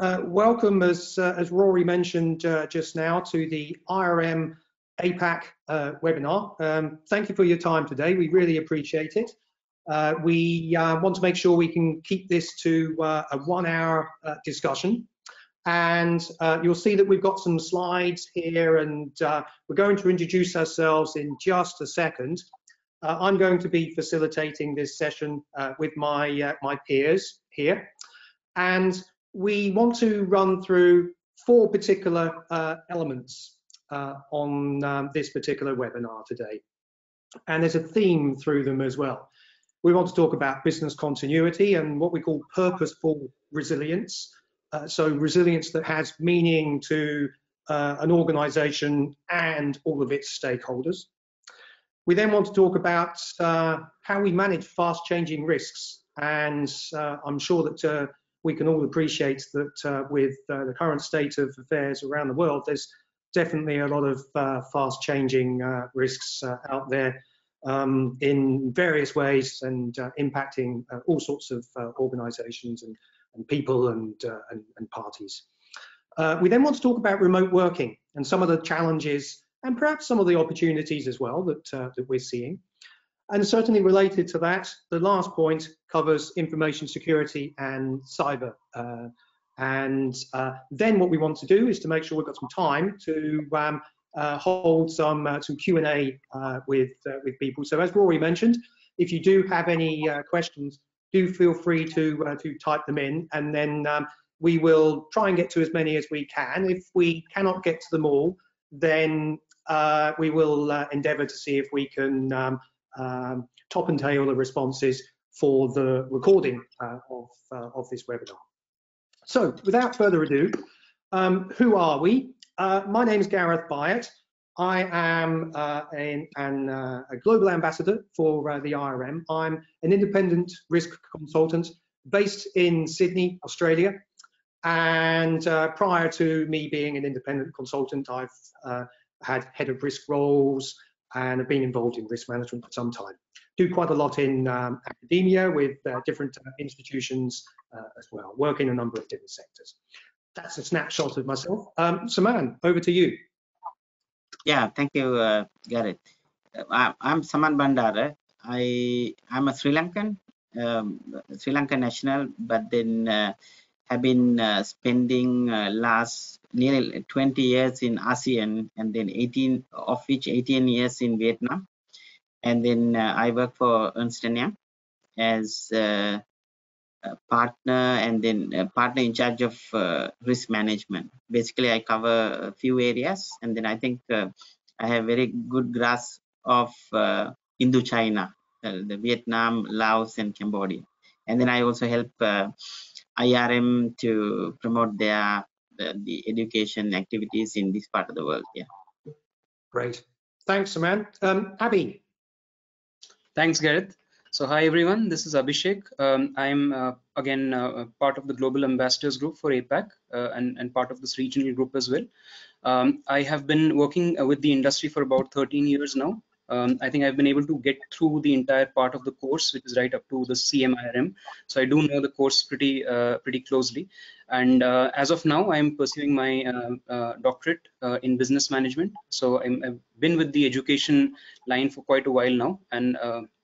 Welcome, as Rory mentioned just now, to the IRM APAC webinar. Thank you for your time today. We really appreciate it. We want to make sure we can keep this to a 1 hour discussion. And you'll see that we've got some slides here, and we're going to introduce ourselves in just a second. I'm going to be facilitating this session with my peers here. And we want to run through 4 particular elements on this particular webinar today. And there's a theme through them as well. We want to talk about business continuity and what we call purposeful resilience. So resilience that has meaning to an organization and all of its stakeholders. We then want to talk about how we manage fast-changing risks. And I'm sure that we can all appreciate that with the current state of affairs around the world, there's definitely a lot of fast-changing risks out there in various ways and impacting all sorts of organizations and people and parties. We then want to talk about remote working and some of the challenges and perhaps some of the opportunities as well that we're seeing. And certainly related to that, the last point covers information security and cyber. Then what we want to do is to make sure we've got some time to hold some Q&A with people. So as Rory mentioned, if you do have any questions, do feel free to type them in, and then we will try and get to as many as we can. If we cannot get to them all, then we will endeavour to see if we can top and tail the responses for the recording of this webinar. So without further ado, who are we? My name is Gareth Byatt. I am a global ambassador for the IRM. I'm an independent risk consultant based in Sydney, Australia. And prior to me being an independent consultant, I've had head of risk roles and have been involved in risk management for some time. Do quite a lot in academia with different institutions as well, work in a number of different sectors. That's a snapshot of myself. Saman, over to you. Yeah, thank you, Gareth. I'm Saman Bandara. I'm a Sri Lankan national, but then have been spending last nearly 20 years in ASEAN, and then 18 of which 18 years in Vietnam. And then I work for Ernst & Young as a partner, and then partner in charge of risk management. Basically, I cover a few areas, and then I think I have very good grasp of Indochina, the Vietnam, Laos, and Cambodia. And then I also help IRM to promote the education activities in this part of the world. Yeah. Great. Thanks, Saman. Abhi. Thanks, Gareth. So hi everyone, this is Abhishek. I'm again part of the Global Ambassadors Group for APAC and part of this regional group as well. I have been working with the industry for about 13 years now. I think I've been able to get through the entire part of the course, which is right up to the CMIRM. So I do know the course pretty closely. And as of now, I'm pursuing my doctorate in business management. So I've been with the education line for quite a while now, and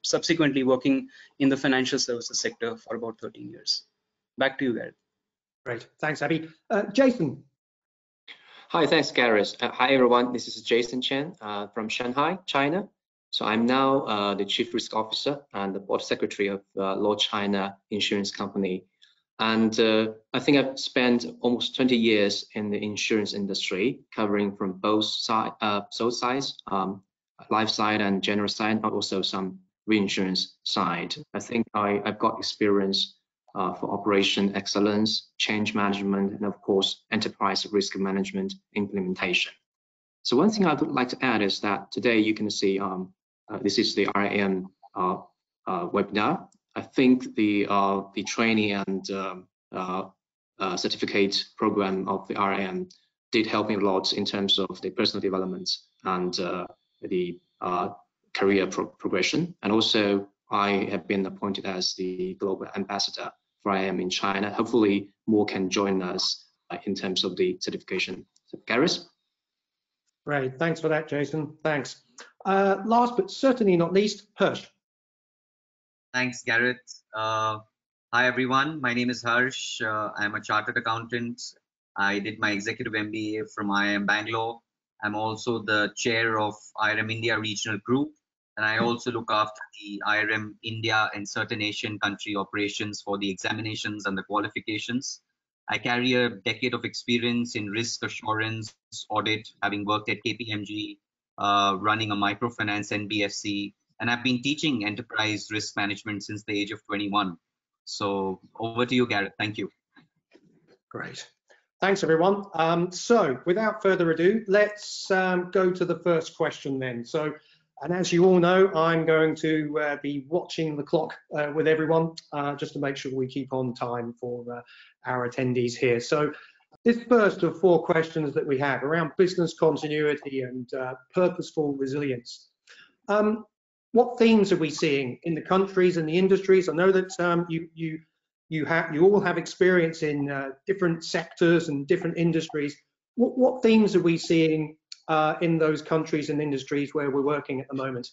subsequently working in the financial services sector for about 13 years. Back to you, Gareth. Great, thanks, Abhi. Jason. Hi, thanks, Gareth. Hi, everyone. This is Jason Chen from Shanghai, China. So I'm now the Chief Risk Officer and the Board Secretary of Law China Insurance Company. And I think I've spent almost 20 years in the insurance industry, covering from both sides, life side and general side, but also some reinsurance side. I think I've got experience for operation excellence, change management, and of course, enterprise risk management implementation. So one thing I would like to add is that today you can see this is the IRM webinar. I think the training and certificate program of the IRM did help me a lot in terms of the personal development and the career progression. And also, I have been appointed as the global ambassador for IRM in China. Hopefully, more can join us in terms of the certification. So, Gareth? Great, thanks for that, Jason. Thanks. Last but certainly not least, Harsh. Thanks, Gareth. Hi, everyone. My name is Harsh. I'm a chartered accountant. I did my executive MBA from IRM Bangalore. I'm also the chair of IRM India Regional Group, and I also look after the IRM India and certain Asian country operations for the examinations and the qualifications. I carry a decade of experience in risk assurance audit, having worked at KPMG, running a microfinance NBFC, and I've been teaching enterprise risk management since the age of 21. So over to you, Gareth. Thank you. Great. Thanks, everyone. So without further ado, let's go to the first question then. So, and as you all know, I'm going to be watching the clock with everyone just to make sure we keep on time for our attendees here. So this first of 4 questions that we have around business continuity and purposeful resilience. What themes are we seeing in the countries and the industries? I know that you all have experience in different sectors and different industries. What themes are we seeing in those countries and industries where we're working at the moment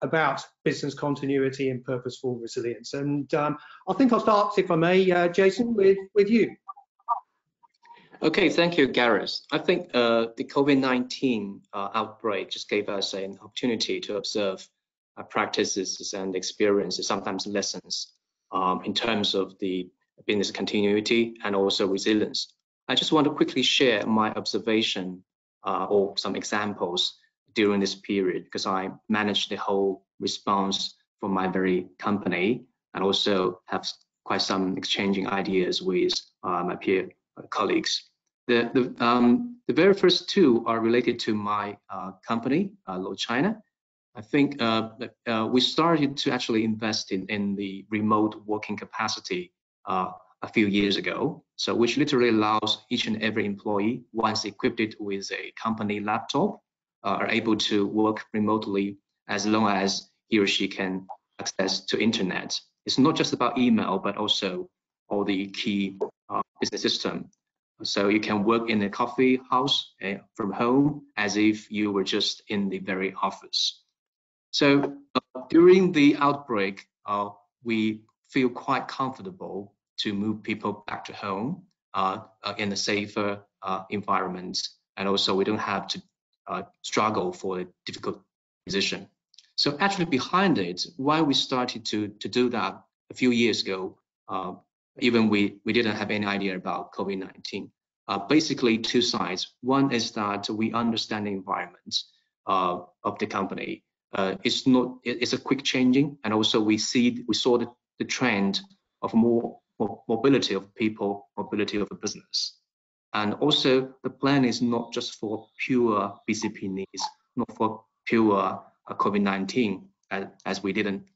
about business continuity and purposeful resilience? And I think I'll start, if I may, Jason, with you. Okay, thank you, Gareth. I think the COVID-19 outbreak just gave us an opportunity to observe practices and experiences, sometimes lessons, in terms of the business continuity and also resilience. I just want to quickly share my observation or some examples during this period, because I managed the whole response for my very company and also have quite some exchanging ideas with my peer colleagues. The very first 2 are related to my company, Low China. I think we started to actually invest in the remote working capacity a few years ago, so which literally allows each and every employee, once equipped with a company laptop, are able to work remotely as long as he or she can access to internet. It's not just about email, but also all the key business system. So you can work in a coffee house from home as if you were just in the very office. So during the outbreak, we feel quite comfortable to move people back to home in a safer environment, and also we don't have to struggle for a difficult decision. So actually behind it, why we started to do that a few years ago, even we didn't have any idea about COVID-19. Basically 2 sides. One is that we understand the environment of the company. It's a quick changing, and also we saw the trend of more mobility of people, mobility of a business. And also the plan is not just for pure BCP needs, not for pure COVID-19, as we didn't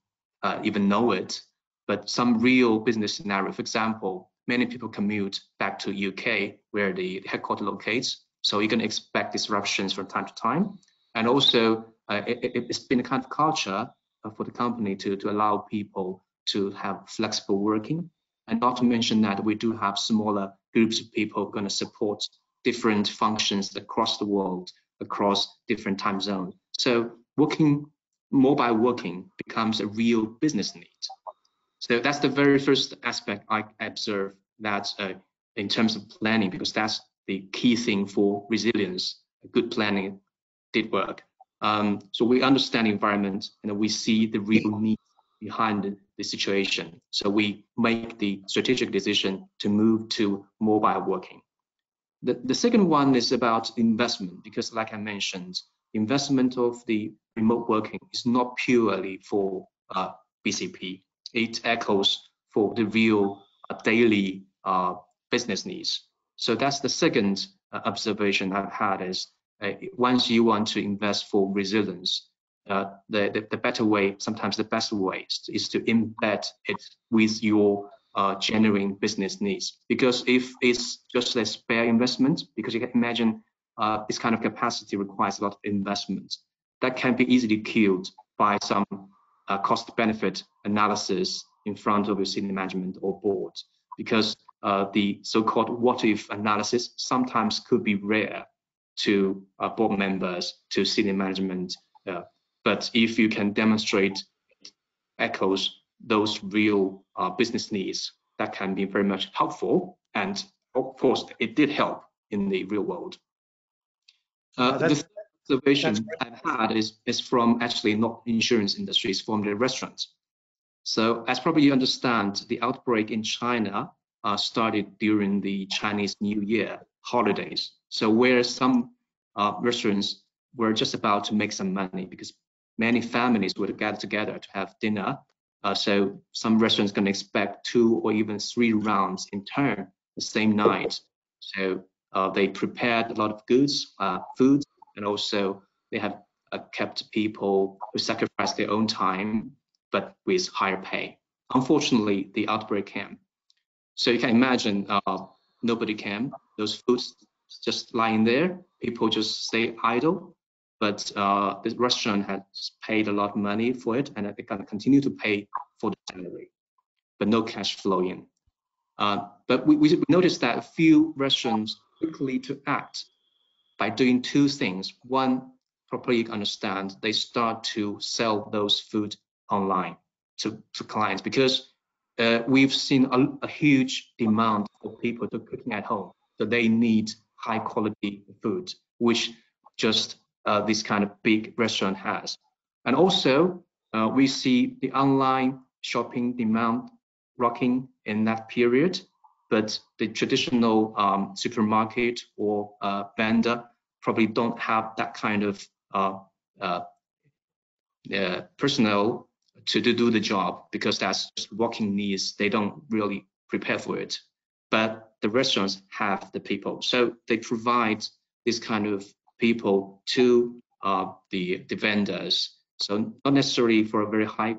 even know it, but some real business scenario. For example, many people commute back to UK where the headquarters locates, so you can expect disruptions from time to time. And also it's been a kind of culture for the company to allow people to have flexible working, and not to mention that we do have smaller groups of people going to support different functions across the world, across different time zones. So mobile working becomes a real business need. So that's the very first aspect I observe, that in terms of planning, because that's the key thing for resilience. Good planning did work. So we understand the environment and we see the real need behind the situation. So we make the strategic decision to move to mobile working. The second one is about investment, because like I mentioned, investment of the remote working is not purely for BCP. It echoes for the real daily business needs. So that's the second observation I've had is once you want to invest for resilience, the better way, sometimes the best way, is to embed it with your genuine business needs. Because if it's just a spare investment, because you can imagine this kind of capacity requires a lot of investment, that can be easily killed by some cost-benefit analysis in front of your senior management or board. Because the so-called what-if analysis sometimes could be rare to board members, to senior management. But if you can demonstrate echoes those real business needs, that can be very much helpful. And of course, it did help in the real world. The third observation I've had is from actually not insurance industries, from the restaurants. So as probably you understand, the outbreak in China started during the Chinese New Year holidays. So where some restaurants were just about to make some money because many families would gather together to have dinner. So some restaurants can expect 2 or even 3 rounds in turn the same night. So they prepared a lot of goods, food, and also they have kept people who sacrificed their own time, but with higher pay. Unfortunately, the outbreak came. So you can imagine nobody came. Those foods just lying there. People just stay idle. But the restaurant has paid a lot of money for it, and they can continue to pay for the salary, but no cash flow in. But we noticed that a few restaurants quickly to act by doing 2 things. One, properly understand, they start to sell those food online to clients, because we've seen a huge demand for people to cooking at home. So they need high quality food, which just this kind of big restaurant has. And also we see the online shopping demand rocking in that period, but the traditional supermarket or vendor probably don't have that kind of personnel to do the job, because that's just walking needs. They don't really prepare for it. But the restaurants have the people, so they provide this kind of people to the vendors. So not necessarily for a very high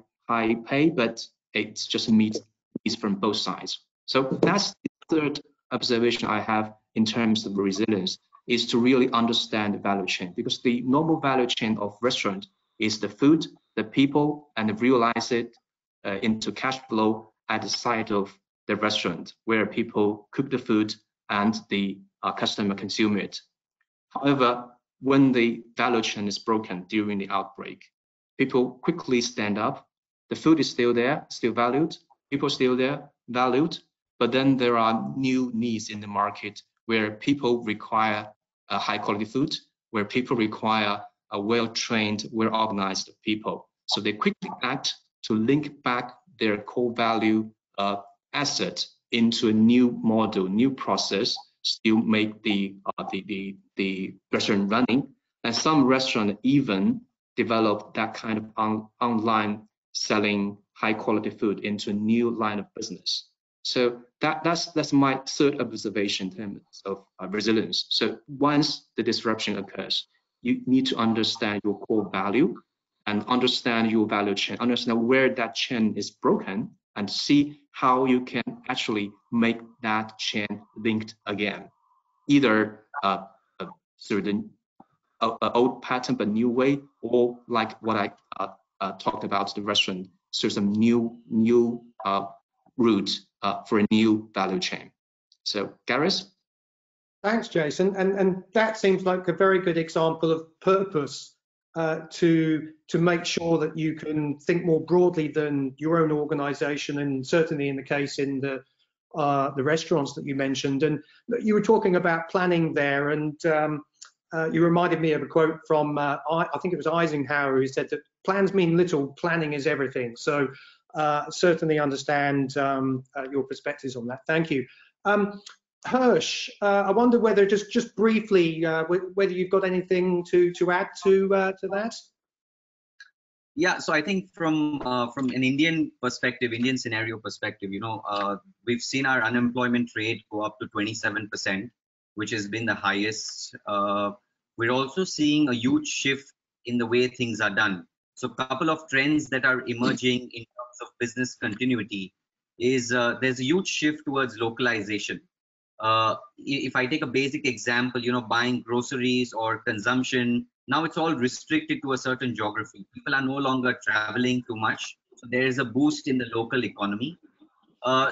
pay, but it's just meets needs from both sides. So that's the third observation I have in terms of resilience, is to really understand the value chain, because the normal value chain of restaurant is the food, the people, and realize it into cash flow at the site of the restaurant, where people cook the food and the customer consume it. However, when the value chain is broken during the outbreak, people quickly stand up. The food is still there, still valued, people still there, valued, but then there are new needs in the market where people require a high quality food, where people require a well-trained, well-organized people. So they quickly act to link back their core value asset into a new model, new process, still make the restaurant running. And some restaurants even develop that kind of online selling high quality food into a new line of business. So that's my third observation in terms of resilience. So once the disruption occurs, you need to understand your core value and understand your value chain, understand where that chain is broken, and see how you can actually make that chain linked again, either through the old pattern but new way, or like what I talked about the restaurant, through some new route for a new value chain. So Gareth? Thanks, Jason. And that seems like a very good example of purpose to make sure that you can think more broadly than your own organization, and certainly in the case in the restaurants that you mentioned. And you were talking about planning there, and you reminded me of a quote from, I think it was Eisenhower, who said that plans mean little, planning is everything. So certainly understand your perspectives on that. Thank you. Hirsch, I wonder whether just briefly, whether you've got anything to add to that? Yeah, so I think from an Indian perspective, Indian scenario perspective, we've seen our unemployment rate go up to 27%, which has been the highest. We're also seeing a huge shift in the way things are done. So a couple of trends that are emerging in terms of business continuity is there's a huge shift towards localization. If I take a basic example, buying groceries or consumption, now it's all restricted to a certain geography. People are no longer traveling too much. So there is a boost in the local economy.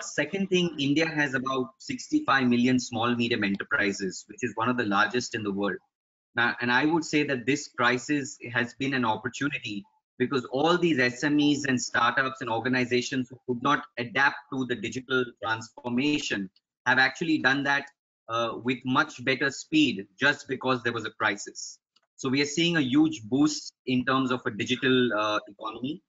Second thing, India has about 65 million small medium enterprises, which is one of the largest in the world. Now, and I would say that this crisis has been an opportunity because all these SMEs and startups and organizations who could not adapt to the digital transformation have actually done that with much better speed just because there was a crisis. So we are seeing a huge boost in terms of a digital economy.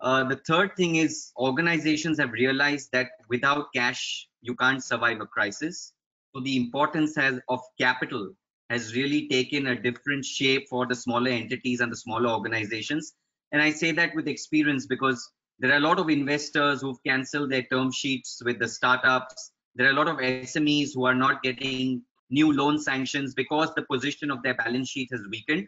The third thing is organizations have realized that without cash, you can't survive a crisis. So the importance of capital has really taken a different shape for the smaller entities and the smaller organizations. And I say that with experience because there are a lot of investors who've canceled their term sheets with the startups. There are a lot of SMEs who are not getting new loan sanctions because the position of their balance sheet has weakened.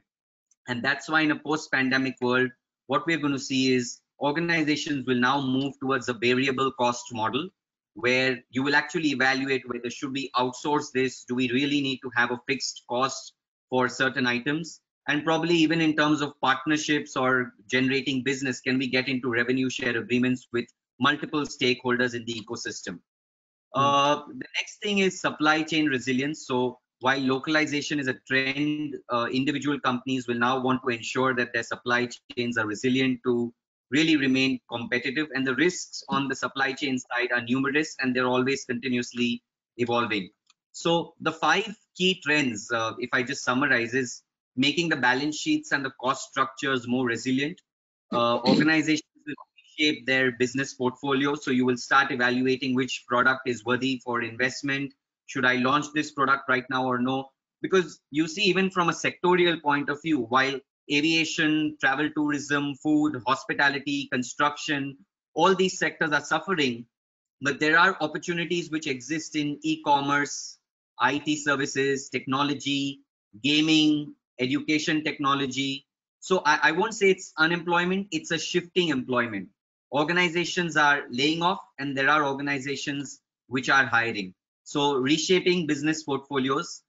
And that's why in a post-pandemic world, what we're going to see is organizations will now move towards a variable cost model where you will actually evaluate whether should we outsource this, do we really need to have a fixed cost for certain items, and probably even in terms of partnerships or generating business, can we get into revenue share agreements with multiple stakeholders in the ecosystem. The next thing is supply chain resilience. So while localization is a trend, individual companies will now want to ensure that their supply chains are resilient to really remain competitive. And the risks on the supply chain side are numerous and they're always continuously evolving. So the 5 key trends, if I just summarize, is making the balance sheets and the cost structures more resilient. Organizations will shape their business portfolio. So you will start evaluating which product is worthy for investment. Should I launch this product right now or no? Because you see, even from a sectorial point of view, while aviation, travel, tourism, food, hospitality, construction, all these sectors are suffering, but there are opportunities which exist in e-commerce, IT services, technology, gaming, education technology. So I won't say it's unemployment, it's a shifting employment. Organizations are laying off and there are organizations which are hiring. So reshaping business portfolios,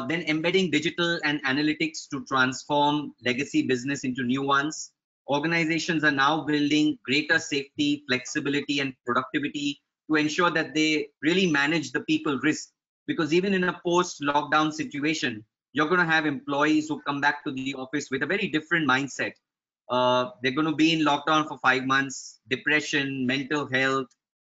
then embedding digital and analytics to transform legacy business into new ones. Organizations are now building greater safety, flexibility, and productivity to ensure that they really manage the people risk. Because even in a post-lockdown situation, you're going to have employees who come back to the office with a very different mindset. They're going to be in lockdown for 5 months, depression, mental health.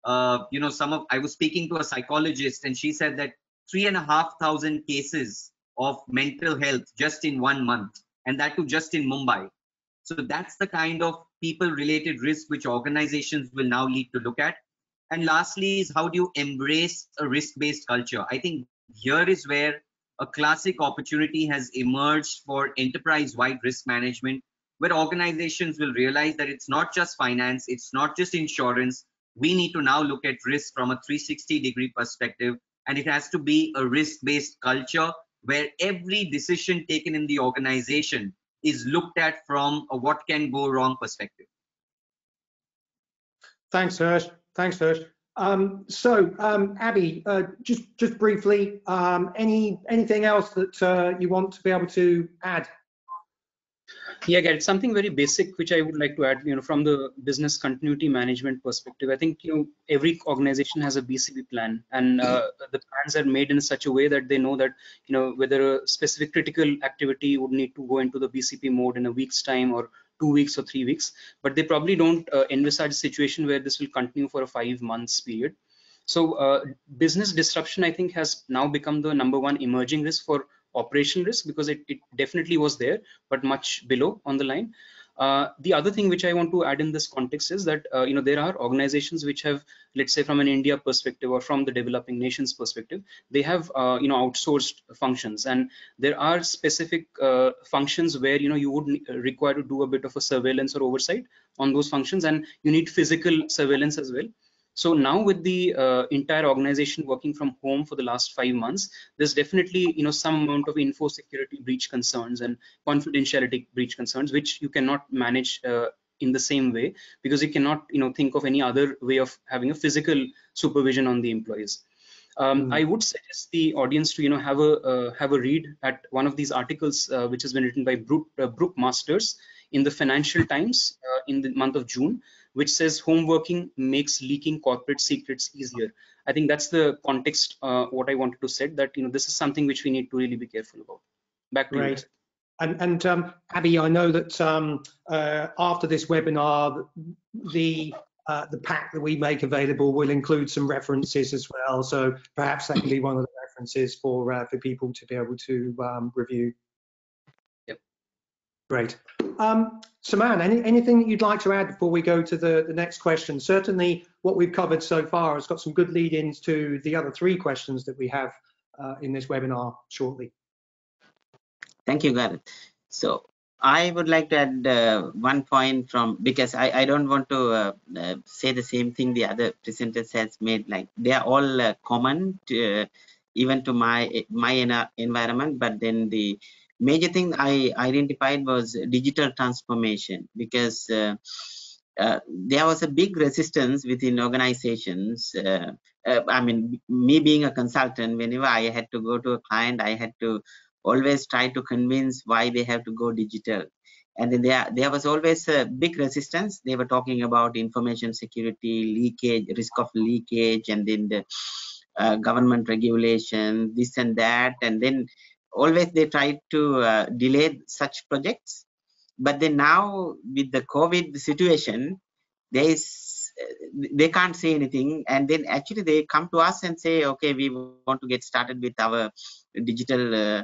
I was speaking to a psychologist and she said that 3,500 cases of mental health just in 1 month, and that too just in Mumbai. So that's the kind of people related risk which organizations will now need to look at. And lastly is how do you embrace a risk-based culture? I think here is where a classic opportunity has emerged for enterprise-wide risk management, where organizations will realize that it's not just finance, it's not just insurance. We need to now look at risk from a 360-degree perspective, and it has to be a risk-based culture where every decision taken in the organization is looked at from a what can go wrong perspective. Thanks, Hirsch. Thanks, Hirsch. Abby, just briefly, anything else that you want to be able to add? Yeah, Garrett, something very basic which I would like to add, from the business continuity management perspective. I think, every organization has a BCP plan, and the plans are made in such a way that they know that, whether a specific critical activity would need to go into the BCP mode in a week's time or 2 weeks or 3 weeks, but they probably don't envisage a situation where this will continue for a 5 months period. So business disruption, I think, has now become the #1 emerging risk for operational risk, because it definitely was there, but much below on the line. The other thing which I want to add in this context is that there are organizations which have, let's say, from an India perspective or from the developing nations perspective, they have outsourced functions, and there are specific functions where you would require to do a bit of a surveillance or oversight on those functions, and you need physical surveillance as well. So now with the entire organization working from home for the last 5 months, there's definitely some amount of info security breach concerns and confidentiality breach concerns, which you cannot manage in the same way, because you cannot think of any other way of having a physical supervision on the employees. I would suggest the audience to have a read at one of these articles which has been written by Brooke Masters in the Financial Times in the month of June, which says home working makes leaking corporate secrets easier. I think that's the context what I wanted to set, that this is something which we need to really be careful about. Back to you. And Abby, I know that after this webinar, the pack that we make available will include some references as well. So perhaps that can be one of the references for people to be able to review. Yep. Great. Saman, anything that you'd like to add before we go to the next question? Certainly what we've covered so far has got some good lead-ins to the other 3 questions that we have in this webinar shortly. Thank you, Gareth. So I would like to add one point because I don't want to say the same thing the other presenters has made. Like they are all common to, even to my environment, but then the major thing I identified was digital transformation, because there was a big resistance within organizations. I mean, me being a consultant, whenever I had to go to a client, I had to always try to convince why they have to go digital. And then there was always a big resistance. They were talking about information security, leakage, risk of leakage, and then the government regulation, this and that. And then always they tried to delay such projects. But then now with the COVID situation, they can't say anything. And then actually they come to us and say, okay, we want to get started with our digital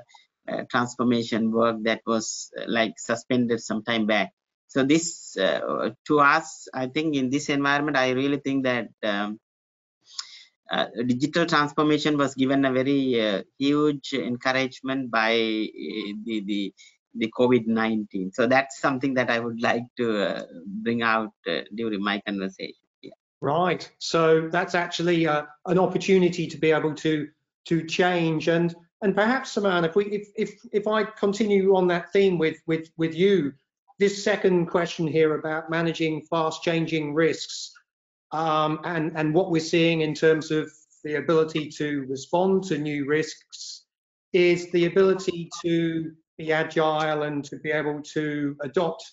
transformation work that was like suspended some time back. So this to us, I think in this environment, I really think that digital transformation was given a very huge encouragement by the COVID-19. So that's something that I would like to bring out during my conversation. Yeah. Right. So that's actually an opportunity to be able to change. And perhaps, Saman, if I continue on that theme with you, this second question here about managing fast changing risks, and what we're seeing in terms of the ability to respond to new risks is the ability to be agile and to be able to adopt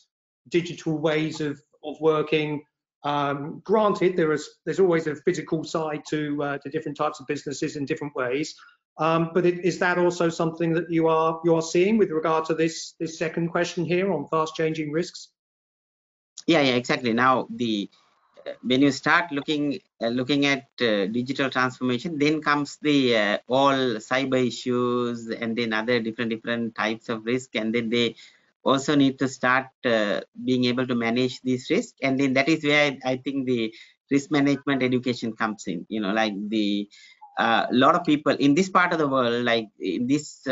digital ways of working. Granted, there's always a physical side to different types of businesses in different ways. But is that also something that you are seeing with regard to this second question here on fast changing risks? Yeah, exactly. Now when you start looking at digital transformation, then comes the all cyber issues and then other different types of risk, and then they also need to start being able to manage these risks. And then that is where I think the risk management education comes in. Like a lot of people in this part of the world, like in this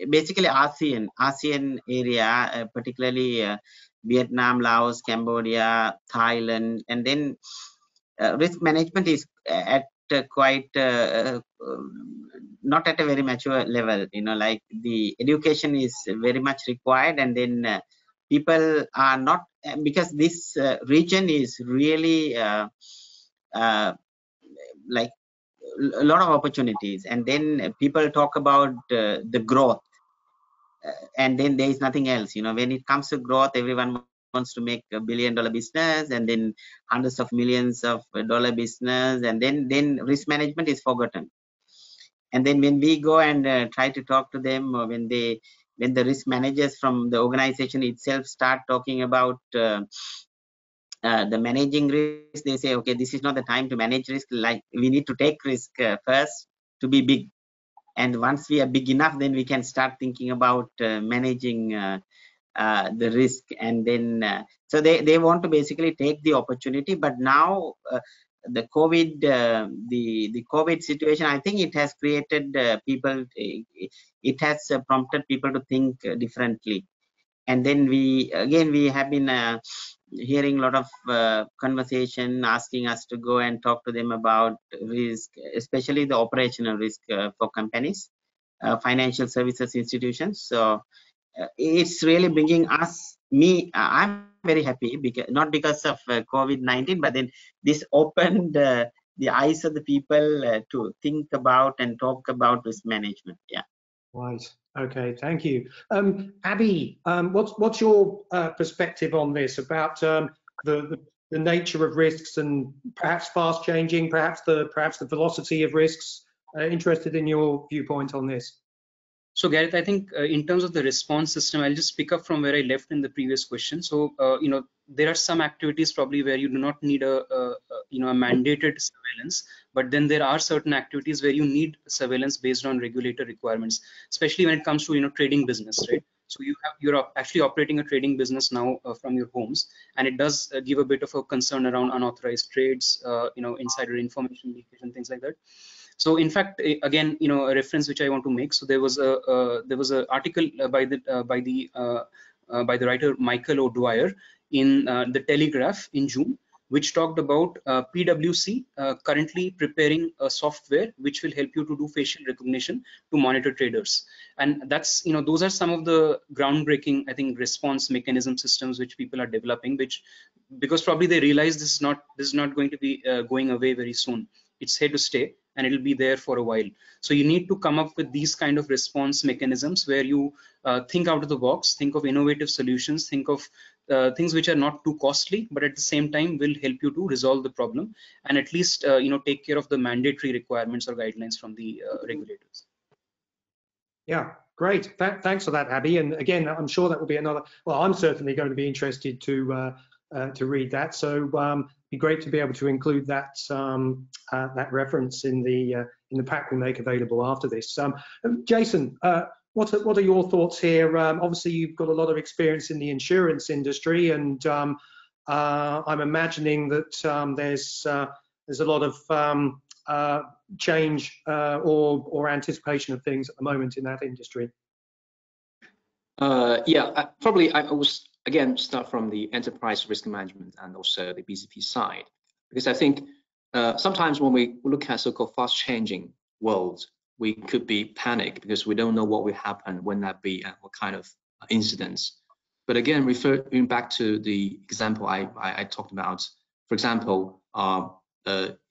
basically ASEAN area, particularly Vietnam, Laos, Cambodia, Thailand, and then risk management is at quite not at a very mature level. Like the education is very much required, and then people are not, because this region is really like a lot of opportunities, and then people talk about the growth, and then there is nothing else. When it comes to growth, everyone wants to make $1 billion business, and then hundreds of millions of dollar business, and then risk management is forgotten. And then when we go and try to talk to them, or when the risk managers from the organization itself start talking about the managing risk, they say, okay, this is not the time to manage risk. Like we need to take risk first to be big, and once we are big enough, then we can start thinking about managing the risk. And then so they want to basically take the opportunity. But now the COVID the COVID situation, I think it has created people, it has prompted people to think differently. And then we have been hearing a lot of conversation asking us to go and talk to them about risk, especially the operational risk for companies, financial services institutions. So it's really bringing I'm very happy, because not because of COVID-19, but then this opened the eyes of the people to think about and talk about risk management. Yeah. Right. Okay. Thank you. Abby, what's your perspective on this about the nature of risks and perhaps fast changing, perhaps the velocity of risks? Interested in your viewpoint on this. So Gareth, I think in terms of the response system, I'll just pick up from where I left in the previous question. So there are some activities probably where you do not need a mandated surveillance, but then there are certain activities where you need surveillance based on regulator requirements, especially when it comes to trading business, right? So you're actually operating a trading business now from your homes, and it does give a bit of a concern around unauthorized trades, insider information leakage and things like that. So in fact, again, a reference which I want to make. So there was a article by the writer Michael O'Dwyer in the Telegraph in June, which talked about PwC currently preparing a software which will help you to do facial recognition to monitor traders. And that's, those are some of the groundbreaking, I think, response mechanism systems which people are developing, because probably they realize this is not going to be going away very soon. It's here to stay, and it'll be there for a while. So you need to come up with these kind of response mechanisms where you think out of the box, think of innovative solutions, think of things which are not too costly, but at the same time will help you to resolve the problem and at least take care of the mandatory requirements or guidelines from the regulators. Yeah, great. Thanks for that, Abby. And again, I'm sure that will be another. Well, I'm certainly going to be interested to read that. So it'd be great to be able to include that that reference in the pack we make available after this. Jason, what are your thoughts here? Obviously, you've got a lot of experience in the insurance industry, and I'm imagining that there's a lot of change or anticipation of things at the moment in that industry. Yeah, probably I will again start from the enterprise risk management and also the BCP side, because I think sometimes when we look at so-called fast-changing worlds, we could be panicked because we don't know what will happen, when that be, and what kind of incidents. But again, referring back to the example I talked about, for example,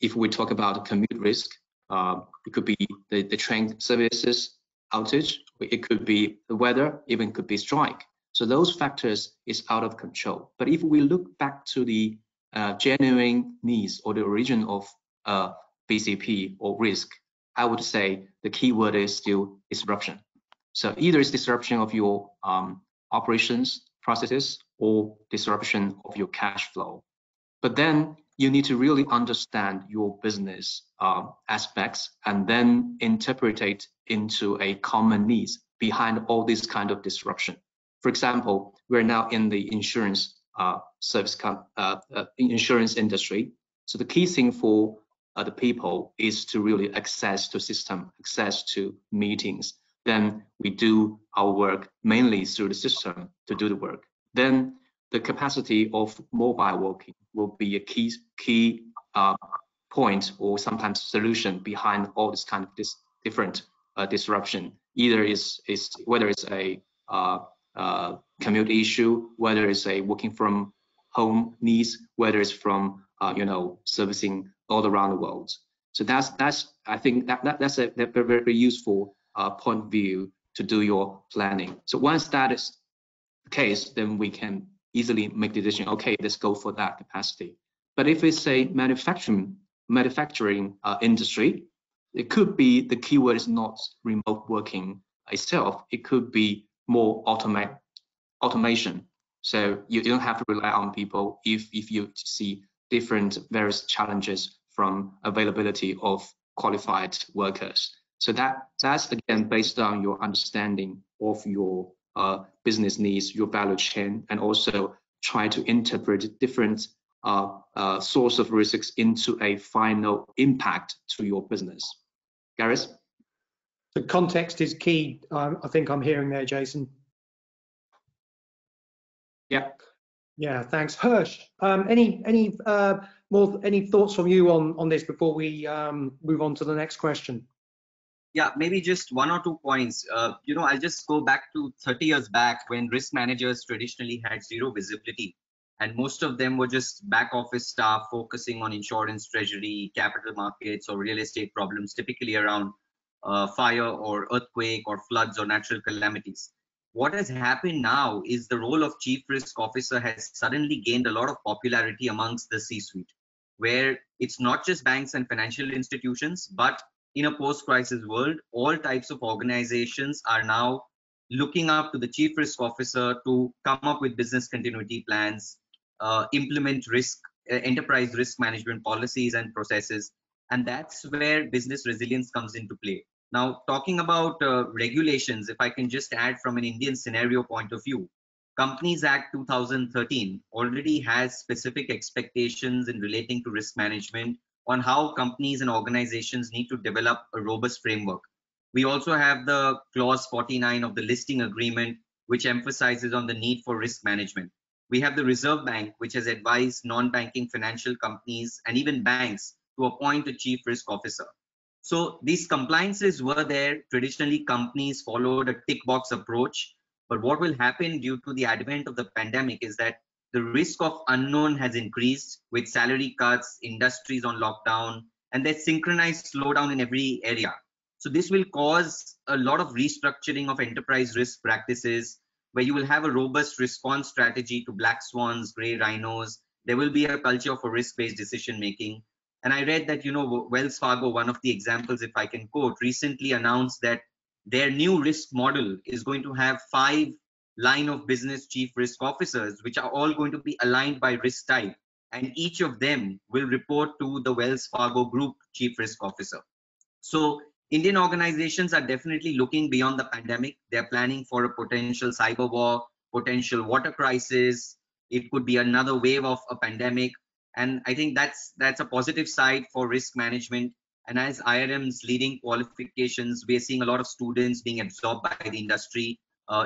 if we talk about commute risk, it could be the train services outage, it could be the weather, even could be strike. So those factors is out of control. But if we look back to the genuine needs or the origin of BCP or risk, I would say the key word is still disruption. So either it's disruption of your operations processes or disruption of your cash flow. But then you need to really understand your business aspects and then interpret it into a common needs behind all this kind of disruption. For example, we're now in the insurance insurance industry. So the key thing for the people is to really access to system, access to meetings. Then we do our work mainly through the system to do the work. Then the capacity of mobile working will be a key point or sometimes solution behind all this kind of different disruption. Either is whether it's a commute issue, whether it's a working from home needs, whether it's from servicing all around the world. So that's I think that's a very useful point of view to do your planning. So once that is the case, then we can easily make the decision. Okay, let's go for that capacity. But if it's a manufacturing industry, it could be the keyword is not remote working itself. It could be more automation. So you don't have to rely on people if you see different various challenges from availability of qualified workers. So that's again based on your understanding of your business needs, your value chain, and also try to interpret different source of risks into a final impact to your business. Gareth? The context is key. I think I'm hearing there, Jason. Yeah. Yeah. Thanks, Hirsch. Any thoughts from you on this before we move on to the next question? Yeah, maybe just one or 2 points. I'll just go back to 30 years back when risk managers traditionally had zero visibility and most of them were just back office staff focusing on insurance, treasury, capital markets, or real estate problems, typically around fire or earthquake or floods or natural calamities. What has happened now is the role of chief risk officer has suddenly gained a lot of popularity amongst the C-suite, where it's not just banks and financial institutions, but in a post-crisis world, all types of organizations are now looking up to the chief risk officer to come up with business continuity plans, implement enterprise risk management policies and processes. And that's where business resilience comes into play. Now, talking about regulations, if I can just add from an Indian scenario point of view, Companies Act 2013 already has specific expectations in relating to risk management on how companies and organizations need to develop a robust framework. We also have the clause 49 of the listing agreement, which emphasizes on the need for risk management. We have the Reserve Bank, which has advised non-banking financial companies and even banks to appoint a chief risk officer. So these compliances were there. Traditionally, companies followed a tick box approach. But what will happen due to the advent of the pandemic is that the risk of unknown has increased with salary cuts, industries on lockdown, and there's synchronized slowdown in every area. So this will cause a lot of restructuring of enterprise risk practices, where you will have a robust response strategy to black swans, gray rhinos. There will be a culture for risk-based decision making. And I read that, Wells Fargo, one of the examples, if I can quote, recently announced that their new risk model is going to have 5 line of business chief risk officers, which are all going to be aligned by risk type. And each of them will report to the Wells Fargo Group chief risk officer. So Indian organizations are definitely looking beyond the pandemic. They're planning for a potential cyber war, potential water crisis. It could be another wave of a pandemic. And I think that's a positive side for risk management. And as IRM's leading qualifications, we are seeing a lot of students being absorbed by the industry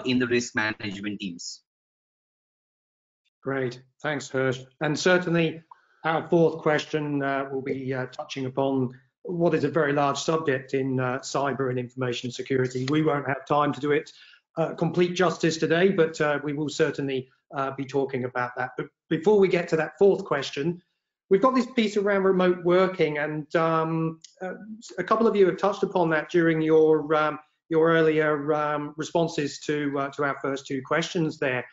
in the risk management teams. Great, thanks, Harsh. And certainly our fourth question will be touching upon what is a very large subject in cyber and information security. We won't have time to do it complete justice today, but we will certainly be talking about that. But before we get to that fourth question, we've got this piece around remote working, and a couple of you have touched upon that during your earlier responses to our first 2 questions there.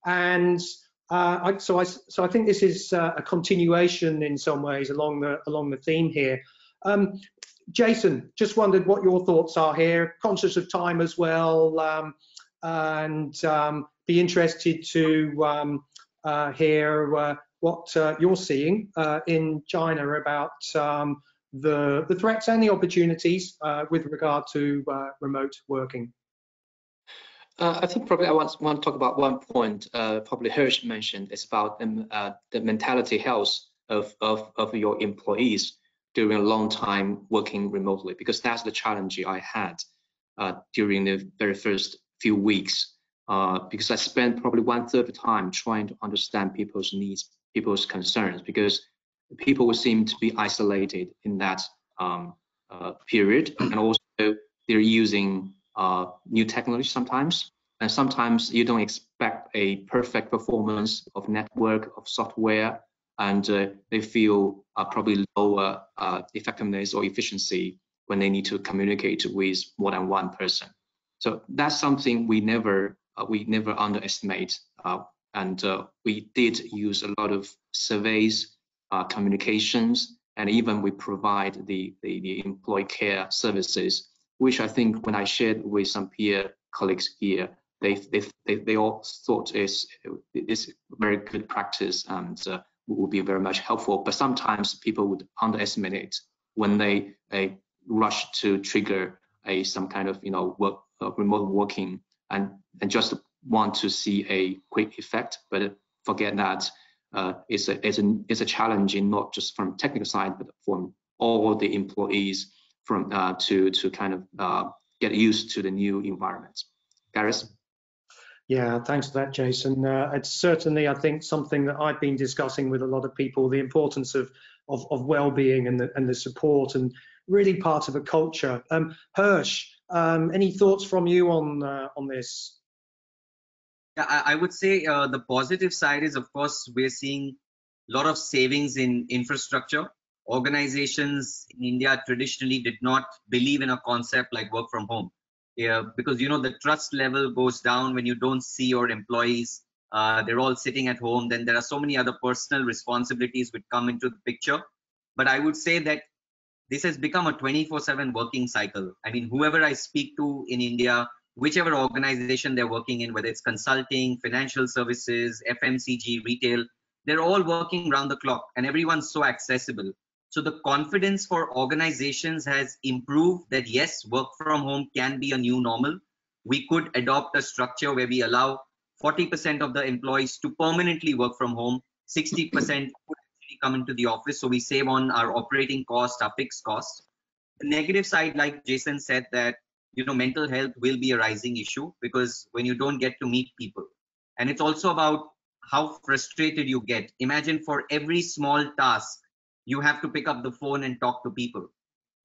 And so I think this is a continuation in some ways along the theme here. Jason, just wondered what your thoughts are here, conscious of time as well, and be interested to hear what you're seeing in China about the threats and the opportunities with regard to remote working. I think probably I want to talk about one point probably Harsh mentioned. It's about the mentality health of your employees during a long time working remotely, because that's the challenge I had during the very first few weeks, because I spent probably 1/3 of the time trying to understand people's needs, people's concerns, because people would seem to be isolated in that period, and also they're using new technology sometimes, and sometimes you don't expect a perfect performance of network, of software, and they feel probably lower effectiveness or efficiency when they need to communicate with more than one person. So that's something we never underestimate, and we did use a lot of surveys, communications, and even we provide the employee care services, which I think when I shared with some peer colleagues here, they all thought is very good practice and would be very much helpful. But sometimes people would underestimate it when they rush to trigger some kind of remote working and just want to see a quick effect, but forget that it's a challenge in not just from technical side, but from all the employees from to kind of get used to the new environment. Gareth? Yeah, thanks for that, Jason. It's certainly, I think, something that I've been discussing with a lot of people, the importance of well-being and the support, and really part of a culture. Harsh, any thoughts from you on this? Yeah, I would say the positive side is, of course, we're seeing a lot of savings in infrastructure. Organizations in India traditionally did not believe in a concept like work from home. Yeah, because the trust level goes down when you don't see your employees. They're all sitting at home. Then there are so many other personal responsibilities which come into the picture. But I would say that this has become a 24/7 working cycle. I mean, whoever I speak to in India, whichever organization they're working in, whether it's consulting, financial services, FMCG, retail, they're all working round the clock and everyone's so accessible. So the confidence for organizations has improved that yes, work from home can be a new normal. We could adopt a structure where we allow 40% of the employees to permanently work from home, 60% come into the office, so we save on our operating cost, our fixed cost. The negative side, like Jason said, that mental health will be a rising issue because when you don't get to meet people, and it's also about how frustrated you get. Imagine for every small task you have to pick up the phone and talk to people,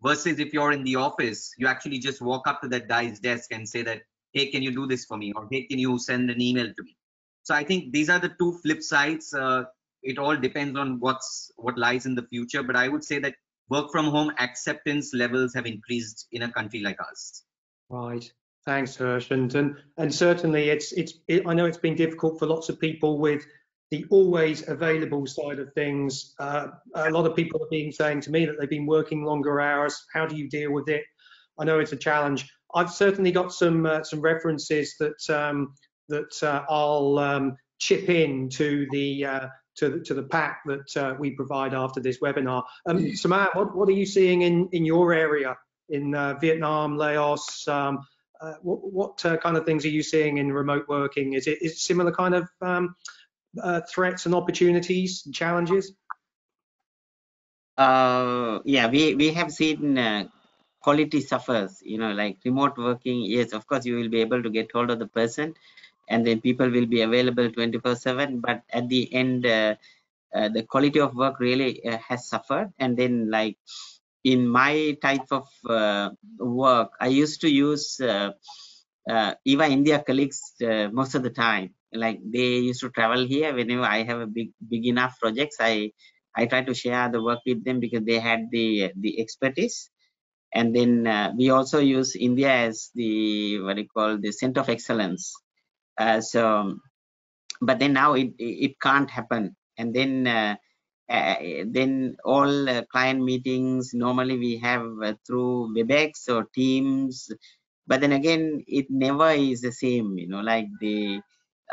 versus if you're in the office, you actually just walk up to that guy's desk and say that, hey, can you do this for me, or hey, can you send an email to me? So I think these are the two flip sides. It all depends on what lies in the future, but I would say that work from home acceptance levels have increased in a country like ours. Right. Thanks, Hirsch. And certainly I know it's been difficult for lots of people with the always available side of things. A lot of people have been saying to me that they've been working longer hours. How do you deal with it? I know it's a challenge. I've certainly got some references that I'll chip in to the pack that we provide after this webinar. Samad, what are you seeing in your area in Vietnam, Laos? What kind of things are you seeing in remote working? Is it similar kind of threats and opportunities and challenges? Yeah, we have seen quality suffers, like remote working. Yes, of course, you will be able to get hold of the person and then people will be available 24/7. But at the end, the quality of work really has suffered. And then like in my type of work, I used to use even India colleagues most of the time. Like they used to travel here whenever I have a big enough projects. I try to share the work with them because they had the expertise. And then we also use India as the the center of excellence. But then now it can't happen. And then all client meetings normally we have through WebEx or Teams. But then again, it never is the same, like the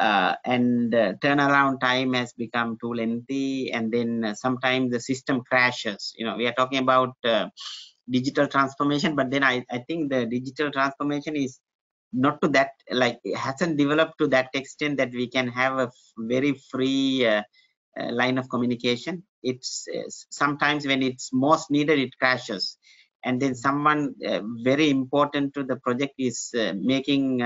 turnaround time has become too lengthy, and then sometimes the system crashes. We are talking about digital transformation, but then I think the digital transformation is not to that, like it hasn't developed to that extent that we can have a very free line of communication. It's sometimes when it's most needed, it crashes. And then someone very important to the project is making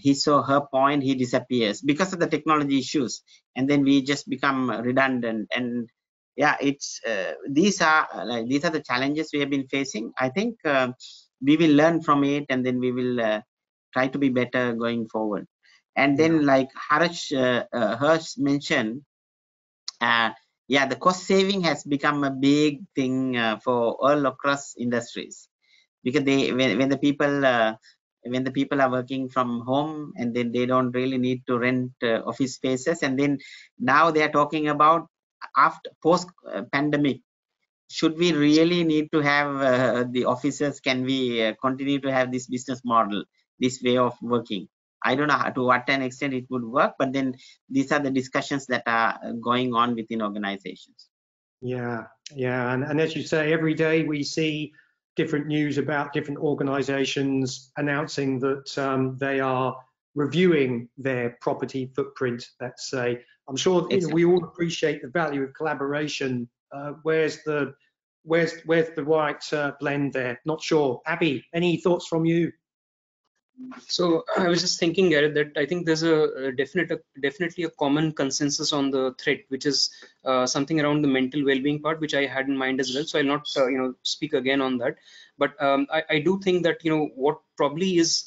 his or her point, he disappears because of the technology issues, and then we just become redundant. And yeah, it's these are the challenges we have been facing. I think we will learn from it, and then we will try to be better going forward. And then like Hirsch mentioned, yeah, the cost saving has become a big thing for all across industries, because when the people are working from home, and then they don't really need to rent office spaces. And then now they are talking about after post pandemic, should we really need to have the offices? Can we continue to have this business model, this way of working? I don't know to what an extent it would work, but then these are the discussions that are going on within organizations. Yeah, and as you say, every day we see different news about different organizations announcing that they are reviewing their property footprint, let's say. I'm sure we all appreciate the value of collaboration. Where's the right blend there? Not sure. Abby, any thoughts from you? So I was just thinking, Gareth, that I think there's a definitely a common consensus on the threat, which is something around the mental well-being part, which I had in mind as well. So I'll not speak again on that, but I do think that what probably is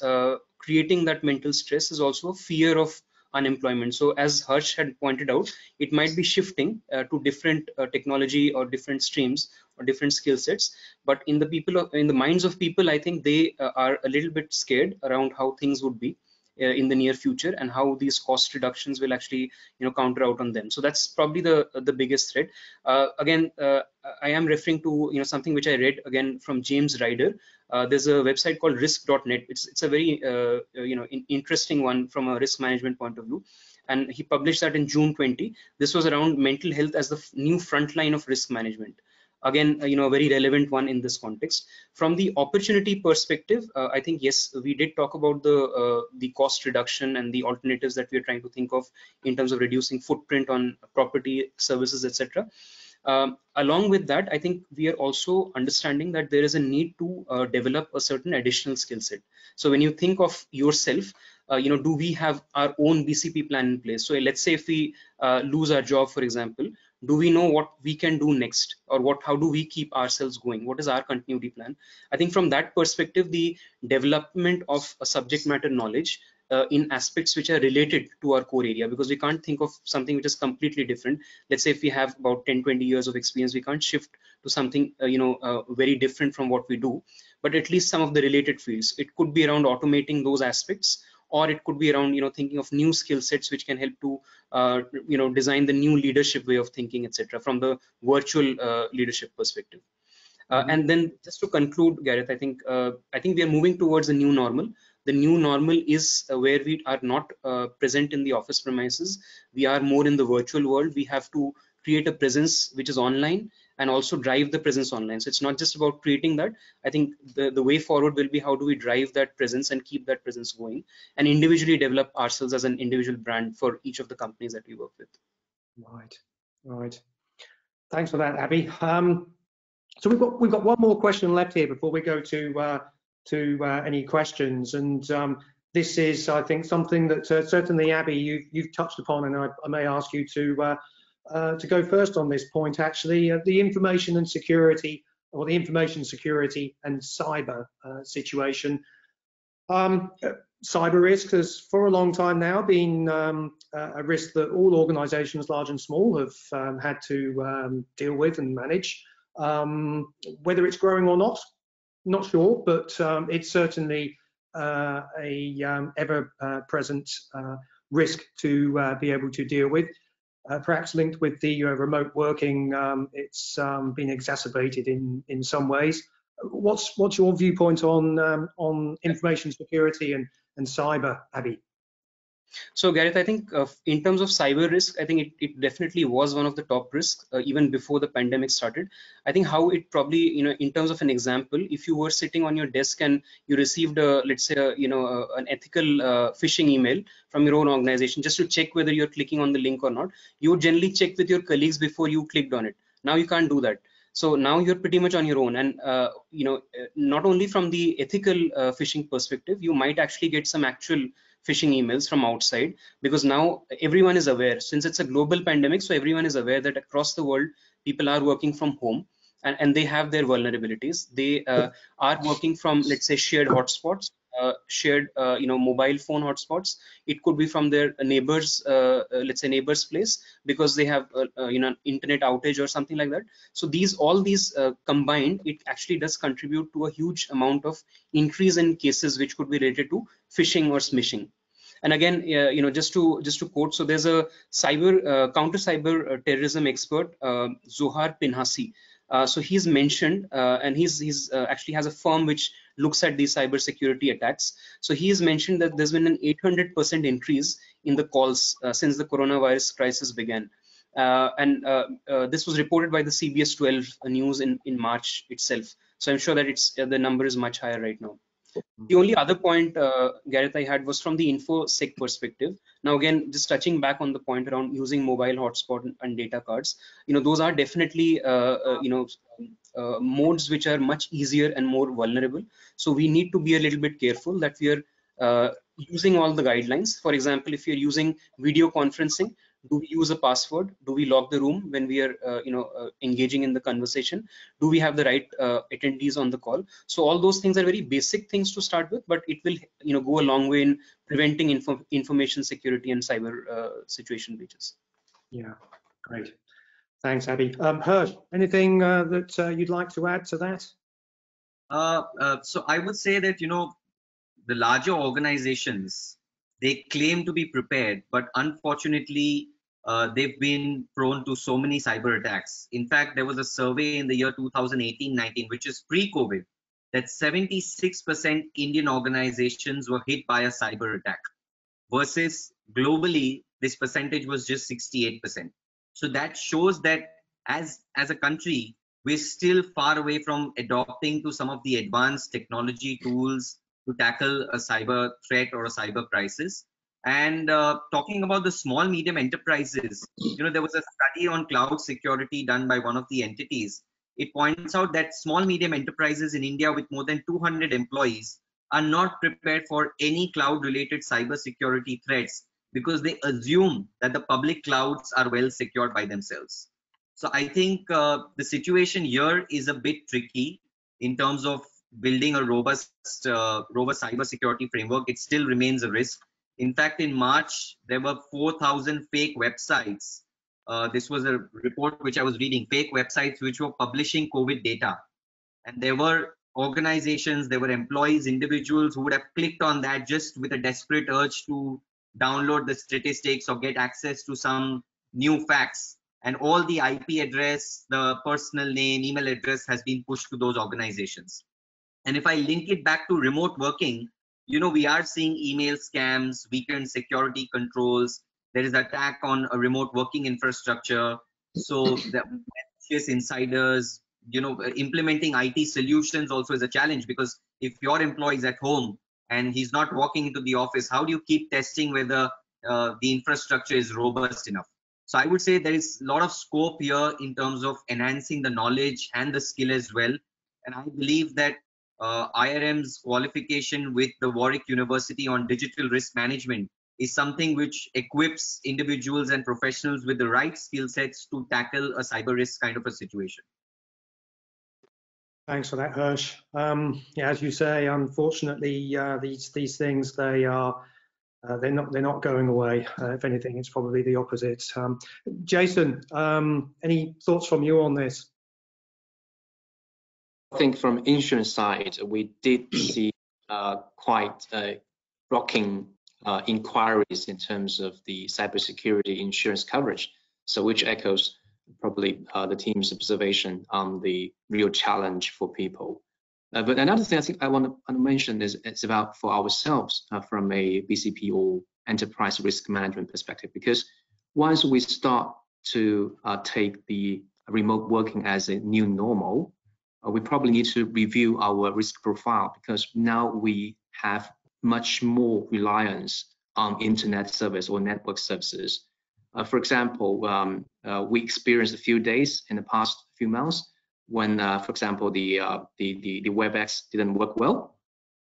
creating that mental stress is also a fear of unemployment. So as Harsh had pointed out, it might be shifting to different technology or different streams or different skill sets. But in the minds of people, I think they are a little bit scared around how things would be in the near future, and how these cost reductions will actually counter out on them. So that's probably the biggest threat. Again, I am referring to something which I read again from James Ryder. There's a website called risk.net. It's a very interesting one from a risk management point of view, and he published that in June 20. This was around mental health as the new front line of risk management. Again, a very relevant one in this context. From the opportunity perspective, I think yes, we did talk about the cost reduction and the alternatives that we are trying to think of in terms of reducing footprint on property, services, etc. Along with that, I think we are also understanding that there is a need to develop a certain additional skill set. So when you think of yourself, do we have our own BCP plan in place? So let's say if we lose our job, for example, do we know what we can do next, or how do we keep ourselves going? What is our continuity plan? I think from that perspective, the development of a subject matter knowledge in aspects which are related to our core area, because we can't think of something which is completely different. Let's say if we have about 10-20 years of experience, we can't shift to something very different from what we do, but at least some of the related fields. It could be around automating those aspects, or it could be around thinking of new skill sets which can help to design the new leadership way of thinking, etc., from the virtual leadership perspective. And then just to conclude, Gareth, I think we are moving towards a new normal. The new normal is where we are not present in the office premises. We are more in the virtual world. We have to create a presence which is online and also drive the presence online. So it's not just about creating that. I think the way forward will be how do we drive that presence and keep that presence going, and individually develop ourselves as an individual brand for each of the companies that we work with. Right. Thanks for that, Abby. So we've got one more question left here before we go to any questions, and this is, I think, something that certainly, Abby, you've touched upon, and I may ask you to go first on this point. Actually, the information and security, or the information security and cyber situation. Cyber risk has for a long time now been a risk that all organisations, large and small, have had to deal with and manage. Whether it's growing or not sure, but it's certainly a ever-present risk to be able to deal with. Perhaps linked with the remote working, it's been exacerbated in some ways. What's your viewpoint on information security and cyber, Abby? So Gareth, I think in terms of cyber risk, I think it definitely was one of the top risks even before the pandemic started. I think how it probably, in terms of an example, if you were sitting on your desk and you received let's say an ethical phishing email from your own organization, just to check whether you're clicking on the link or not, you would generally check with your colleagues before you clicked on it. Now you can't do that. So now you're pretty much on your own, and not only from the ethical phishing perspective, you might actually get some actual phishing emails from outside, because now everyone is aware, since it's a global pandemic, so everyone is aware that across the world people are working from home, and they have their vulnerabilities. They are working from, let's say, shared hotspots, shared mobile phone hotspots. It could be from their neighbors, let's say neighbor's place, because they have internet outage or something like that. So all these combined, it actually does contribute to a huge amount of increase in cases which could be related to phishing or smishing. And again, just to quote, so there's a counter cyber terrorism expert, Zohar Pinhasi. So he's mentioned, and he's actually has a firm which looks at these cyber security attacks. So he's mentioned that there's been an 800% increase in the calls since the coronavirus crisis began. And this was reported by the CBS 12 news in March itself. So I'm sure that the number is much higher right now. The only other point, Gareth, I had was from the InfoSec perspective. Now, again, just touching back on the point around using mobile hotspot and data cards, those are definitely, modes which are much easier and more vulnerable. So we need to be a little bit careful that we are using all the guidelines. For example, if you're using video conferencing, Do we use a password? Do we lock the room when we are engaging in the conversation? Do we have the right attendees on the call? So all those things are very basic things to start with, but it will go a long way in preventing information security and cyber situation breaches. Yeah, great. Thanks, Abby. Hirsch, anything that you'd like to add to that? So I would say that, the larger organizations, they claim to be prepared, but unfortunately, they've been prone to so many cyber attacks. In fact, there was a survey in the year 2018-19, which is pre-COVID, that 76% Indian organizations were hit by a cyber attack, versus globally, this percentage was just 68%. So that shows that as a country, we're still far away from adopting to some of the advanced technology tools to tackle a cyber threat or a cyber crisis. And talking about the small medium enterprises, there was a study on cloud security done by one of the entities. It points out that small medium enterprises in India with more than 200 employees are not prepared for any cloud related cyber security threats, because they assume that the public clouds are well secured by themselves. So I think the situation here is a bit tricky in terms of building a robust cyber security framework. It still remains a risk. In fact, in March, there were 4,000 fake websites. This was a report which I was reading, fake websites which were publishing COVID data. And there were organizations, there were employees, individuals who would have clicked on that just with a desperate urge to download the statistics or get access to some new facts. And all the IP address, the personal name, email address has been pushed to those organizations. And if I link it back to remote working, we are seeing email scams, weakened security controls. There is attack on a remote working infrastructure. So the malicious insiders, implementing IT solutions also is a challenge, because if your employee is at home and he's not walking into the office, how do you keep testing whether the infrastructure is robust enough? So I would say there is a lot of scope here in terms of enhancing the knowledge and the skill as well. And I believe that IRM's qualification with the Warwick University on digital risk management is something which equips individuals and professionals with the right skill sets to tackle a cyber risk kind of a situation. Thanks for that, Hirsch. Yeah, as you say, unfortunately, these things, they're not going away. If anything, it's probably the opposite. Jason, any thoughts from you on this? I think from insurance side, we did see quite rocking inquiries in terms of the cybersecurity insurance coverage. So which echoes probably the team's observation on the real challenge for people. But another thing I think I want to mention is it's about for ourselves from a BCP or enterprise risk management perspective, because once we start to take the remote working as a new normal, we probably need to review our risk profile, because now we have much more reliance on internet service or network services. For example, we experienced a few days in the past few months when, for example, the WebEx didn't work well.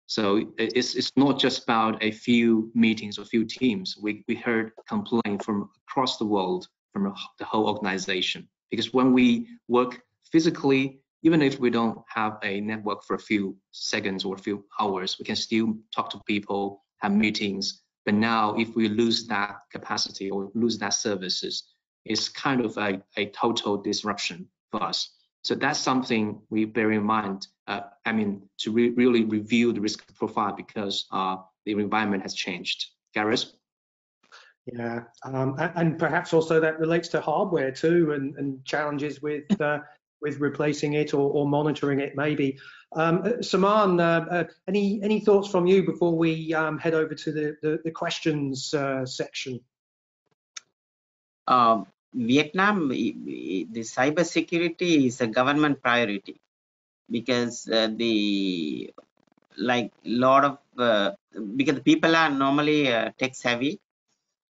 So it's not just about a few meetings or few teams. We heard complaints from across the world, from the whole organization, because when we work physically, even if we don't have a network for a few seconds or a few hours, we can still talk to people, have meetings. But now if we lose that capacity or lose that services, it's kind of a total disruption for us. So that's something we bear in mind, to really review the risk profile, because the environment has changed. Gareth? Yeah, and perhaps also that relates to hardware too, and challenges with replacing it or monitoring it maybe. Saman, any thoughts from you before we head over to the questions section? Vietnam, the cyber security is a government priority, because because the people are normally tech savvy,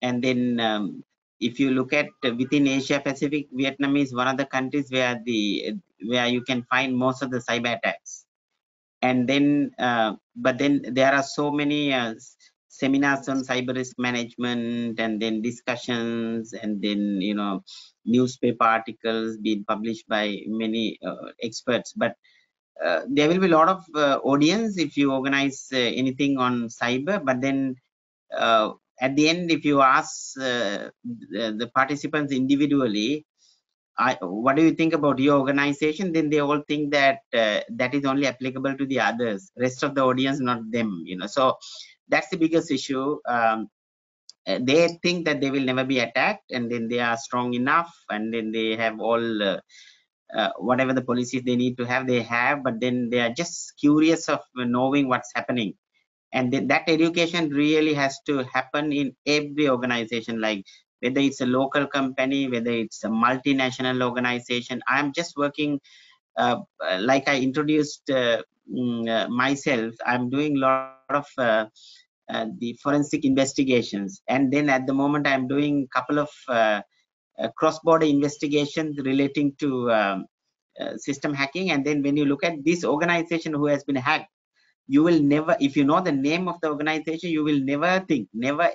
and then if you look at within Asia Pacific, Vietnam is one of the countries where you can find most of the cyber attacks. And then but then there are so many seminars on cyber risk management, and then discussions, and then newspaper articles being published by many experts. But there will be a lot of audience if you organize anything on cyber. But then at the end, if you ask the participants individually, what do you think about your organization, then they all think that that is only applicable to the others, rest of the audience, not them. So that's the biggest issue. They think that they will never be attacked, and then they are strong enough, and then they have all whatever the policies they need to have, they have. But then they are just curious of knowing what's happening. And that education really has to happen in every organization, like whether it's a local company, whether it's a multinational organization. I'm just working, like I introduced myself, I'm doing a lot of the forensic investigations. And then at the moment, I'm doing a couple of cross-border investigations relating to system hacking. And then when you look at this organization who has been hacked, you will never, if you know the name of the organization, you will never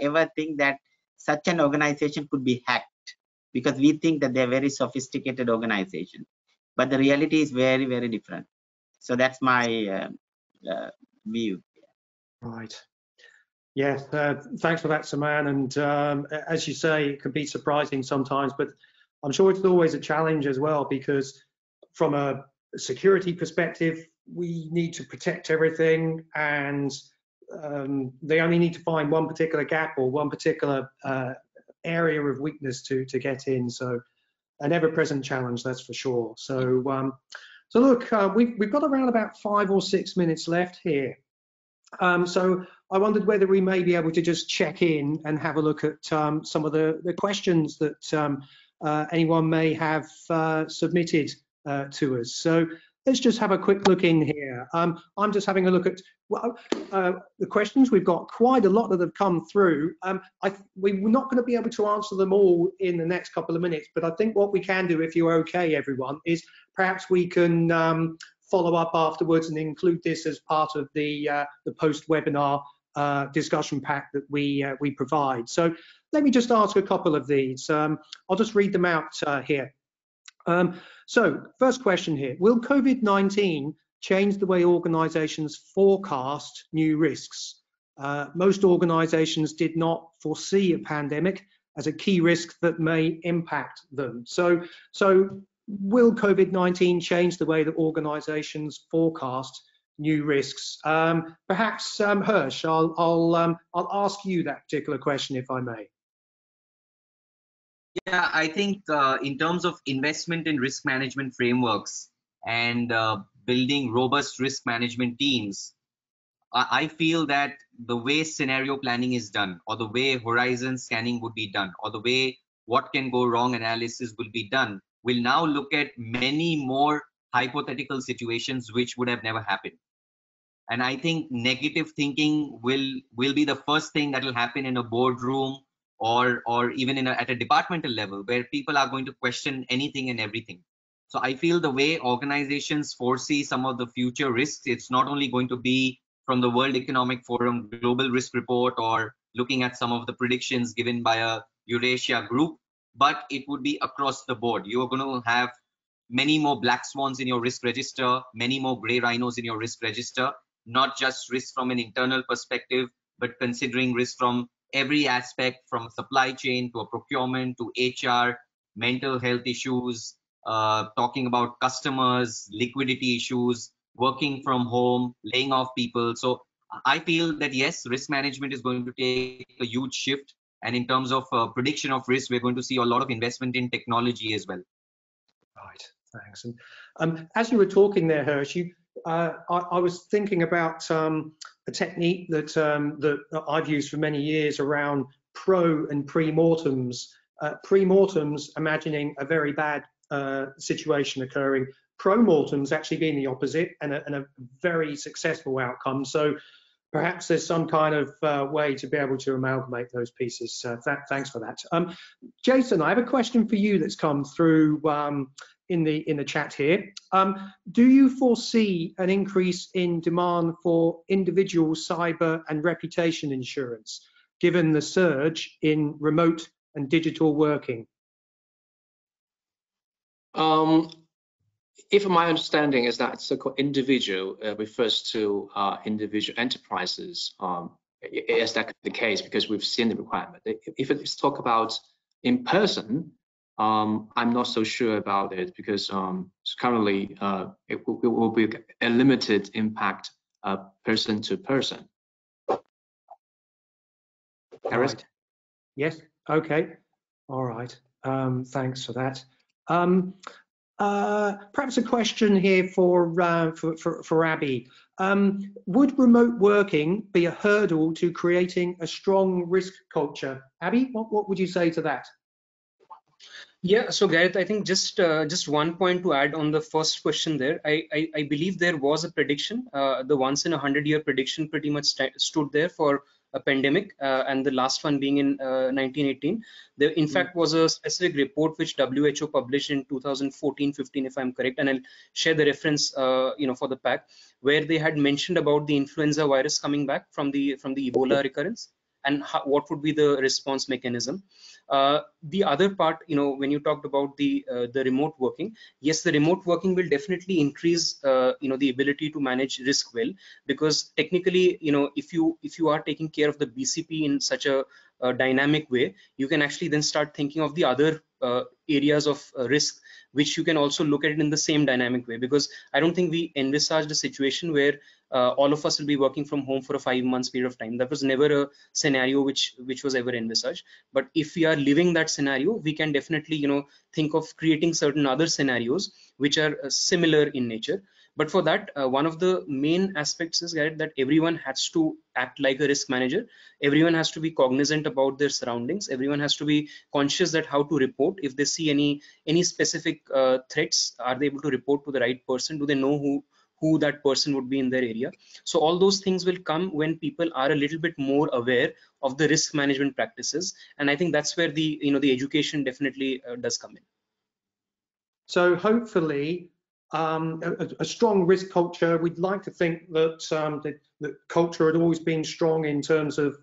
ever think that such an organization could be hacked, because we think that they're very sophisticated organization, but the reality is very, very different. So that's my view. Right. Yes, thanks for that, Saman. And as you say, it can be surprising sometimes, but I'm sure it's always a challenge as well, because from a security perspective, we need to protect everything, and they only need to find one particular gap or one particular area of weakness to get in. So an ever-present challenge, that's for sure. So so look, we've got around about 5 or 6 minutes left here. So I wondered whether we may be able to just check in and have a look at some of the questions that anyone may have submitted to us. So let's just have a quick look in here. I'm just having a look at the questions. We've got quite a lot that have come through. We're not going to be able to answer them all in the next couple of minutes, but I think what we can do, if you're okay, everyone, is perhaps we can follow up afterwards and include this as part of the post-webinar discussion pack that we provide. So let me just ask a couple of these. I'll just read them out here. So first question here, will COVID-19 change the way organizations forecast new risks? Most organizations did not foresee a pandemic as a key risk that may impact them. So will COVID-19 change the way that organizations forecast new risks? Perhaps Hirsch, I'll ask you that particular question, if I may. Yeah, I think in terms of investment in risk management frameworks and building robust risk management teams, I feel that the way scenario planning is done, or the way horizon scanning would be done, or the way what can go wrong analysis will be done, will now look at many more hypothetical situations which would have never happened. And I think negative thinking will be the first thing that will happen in a boardroom, or even at a departmental level, where people are going to question anything and everything. So I feel the way organizations foresee some of the future risks, it's not only going to be from the World Economic Forum Global Risk Report, or looking at some of the predictions given by a Eurasia group, but it would be across the board. You're going to have many more black swans in your risk register, many more gray rhinos in your risk register, not just risk from an internal perspective, but considering risk from every aspect, from supply chain to a procurement to HR, mental health issues, talking about customers, liquidity issues, working from home, laying off people. So I feel that yes, risk management is going to take a huge shift. And in terms of prediction of risk, we're going to see a lot of investment in technology as well. Right, thanks. And as you were talking there, Hirsch, I was thinking about a technique that I've used for many years around pro and pre-mortems. Pre-mortems, imagining a very bad situation occurring. Pro-mortems actually being the opposite, and a very successful outcome. So perhaps there's some kind of way to be able to amalgamate those pieces. Thanks for that. Jason, I have a question for you that's come through in the chat here. Do you foresee an increase in demand for individual cyber and reputation insurance, given the surge in remote and digital working? If my understanding is that so-called individual refers to individual enterprises, is that the case? Because we've seen the requirement. If it's talk about in person, I'm not so sure about it, because currently it will be a limited impact person to person. Right. Yes. Okay. All right. Thanks for that. Perhaps a question here for Abby. Would remote working be a hurdle to creating a strong risk culture? Abby, what would you say to that? Yeah, so Gareth, I think just 1 point to add on the first question there. I believe there was a prediction, the once in a 100-year prediction pretty much stood there for a pandemic, and the last one being in 1918. There in fact was a specific report which WHO published in 2014-15, if I'm correct, and I'll share the reference for the pack, where they had mentioned about the influenza virus coming back from the Ebola recurrence, and what would be the response mechanism. The other part, when you talked about the remote working, yes, the remote working will definitely increase the ability to manage risk well, because technically, if you are taking care of the BCP in such a dynamic way, you can actually then start thinking of the other areas of risk, which you can also look at it in the same dynamic way. Because I don't think we envisaged a situation where all of us will be working from home for a 5 months period of time. That was never a scenario which was ever envisaged. But if we are living that scenario, we can definitely think of creating certain other scenarios which are similar in nature. But for that, one of the main aspects is that everyone has to act like a risk manager. Everyone has to be cognizant about their surroundings. Everyone has to be conscious that how to report if they see any specific threats. Are they able to report to the right person? Do they know who that person would be in their area? So all those things will come when people are a little bit more aware of the risk management practices, and I think that's where the the education definitely does come in. So hopefully, a strong risk culture. We'd like to think that the culture had always been strong in terms of